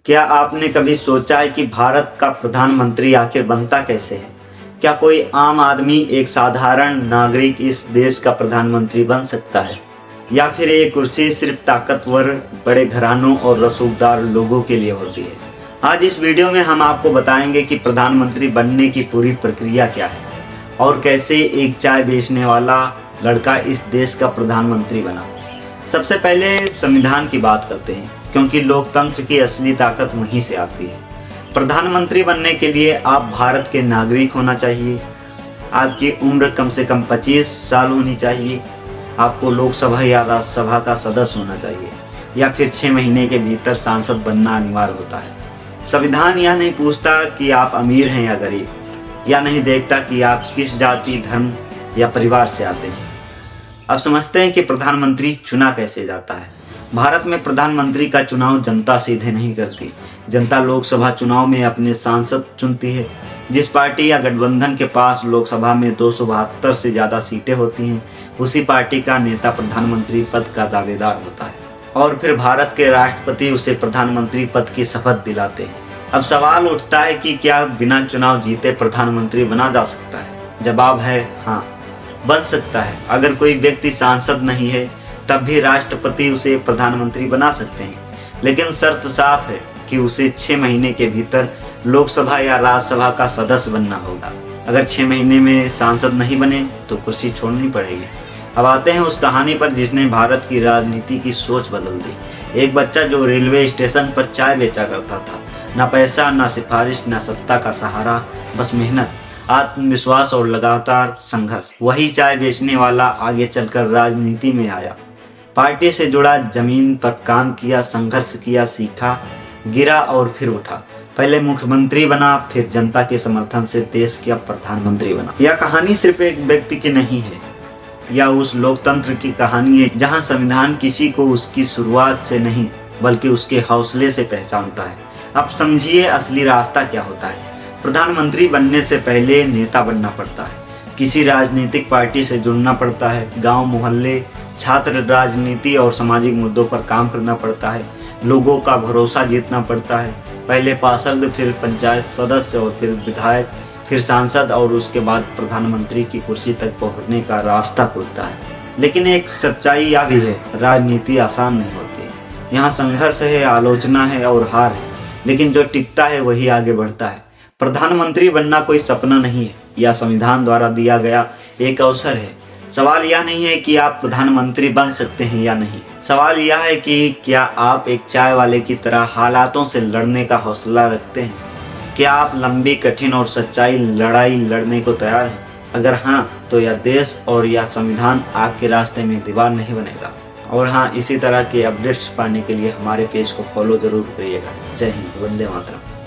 क्या आपने कभी सोचा है कि भारत का प्रधानमंत्री आखिर बनता कैसे है? क्या कोई आम आदमी, एक साधारण नागरिक इस देश का प्रधानमंत्री बन सकता है? या फिर ये कुर्सी सिर्फ ताकतवर, बड़े घरानों और रसूखदार लोगों के लिए होती है? आज इस वीडियो में हम आपको बताएंगे कि प्रधानमंत्री बनने की पूरी प्रक्रिया क्या है और कैसे एक चाय बेचने वाला लड़का इस देश का प्रधानमंत्री बना। सबसे पहले संविधान की बात करते हैं, क्योंकि लोकतंत्र की असली ताकत वहीं से आती है। प्रधानमंत्री बनने के लिए आप भारत के नागरिक होना चाहिए, आपकी उम्र कम से कम 25 साल होनी चाहिए, आपको लोकसभा या राज्यसभा का सदस्य होना चाहिए या फिर 6 महीने के भीतर सांसद बनना अनिवार्य होता है। संविधान यह नहीं पूछता कि आप अमीर हैं या गरीब, या नहीं देखता कि आप किस जाति, धर्म या परिवार से आते हैं। अब समझते हैं कि प्रधानमंत्री चुना कैसे जाता है। भारत में प्रधानमंत्री का चुनाव जनता सीधे नहीं करती। जनता लोकसभा चुनाव में अपने सांसद चुनती है। जिस पार्टी या गठबंधन के पास लोकसभा में 272 से ज़्यादा सीटें होती हैं, उसी पार्टी का नेता प्रधानमंत्री पद का दावेदार होता है और फिर भारत के राष्ट्रपति उसे प्रधानमंत्री पद की शपथ दिलाते हैं। अब सवाल उठता है कि क्या बिना चुनाव जीते प्रधानमंत्री बना जा सकता है? जवाब है हाँ, बन सकता है। अगर कोई व्यक्ति सांसद नहीं है तब भी राष्ट्रपति उसे प्रधानमंत्री बना सकते हैं, लेकिन शर्त साफ है कि उसे 6 महीने के भीतर लोकसभा या राज्यसभा का सदस्य बनना होगा। अगर 6 महीने में सांसद नहीं बने तो कुर्सी छोड़नी पड़ेगी। अब आते हैं उस कहानी पर जिसने भारत की राजनीति की सोच बदल दी। एक बच्चा जो रेलवे स्टेशन पर चाय बेचा करता था, ना पैसा, ना सिफारिश, ना सत्ता का सहारा, बस मेहनत, आत्मविश्वास और लगातार संघर्ष। वही चाय बेचने वाला आगे चलकर राजनीति में आया, पार्टी से जुड़ा, जमीन पर काम किया, संघर्ष किया, सीखा, गिरा और फिर उठा। पहले मुख्यमंत्री बना, फिर जनता के समर्थन से देश का प्रधानमंत्री बना। यह कहानी सिर्फ एक व्यक्ति की नहीं है, यह उस लोकतंत्र की कहानी है जहां संविधान किसी को उसकी शुरुआत से नहीं बल्कि उसके हौसले से पहचानता है। अब समझिए असली रास्ता क्या होता है। प्रधानमंत्री बनने से पहले नेता बनना पड़ता है, किसी राजनीतिक पार्टी से जुड़ना पड़ता है, गांव, मोहल्ले, छात्र राजनीति और सामाजिक मुद्दों पर काम करना पड़ता है, लोगों का भरोसा जीतना पड़ता है। पहले पार्षद, फिर पंचायत सदस्य और फिर विधायक, फिर सांसद और उसके बाद प्रधानमंत्री की कुर्सी तक पहुंचने का रास्ता खुलता है। लेकिन एक सच्चाई यह भी है, राजनीति आसान नहीं होती। यहाँ संघर्ष है, आलोचना है और हार है, लेकिन जो टिकता है वही आगे बढ़ता है। प्रधानमंत्री बनना कोई सपना नहीं है, यह संविधान द्वारा दिया गया एक अवसर है। सवाल यह नहीं है कि आप प्रधानमंत्री बन सकते हैं या नहीं, सवाल यह है कि क्या आप एक चाय वाले की तरह हालातों से लड़ने का हौसला रखते हैं? क्या आप लंबी, कठिन और सच्चाई लड़ाई लड़ने को तैयार हैं? अगर हाँ, तो यह देश और यह संविधान आपके रास्ते में दीवार नहीं बनेगा। और हाँ, इसी तरह के अपडेट्स पाने के लिए हमारे पेज को फॉलो जरूर करिएगा। जय हिंद, वंदे मातरम।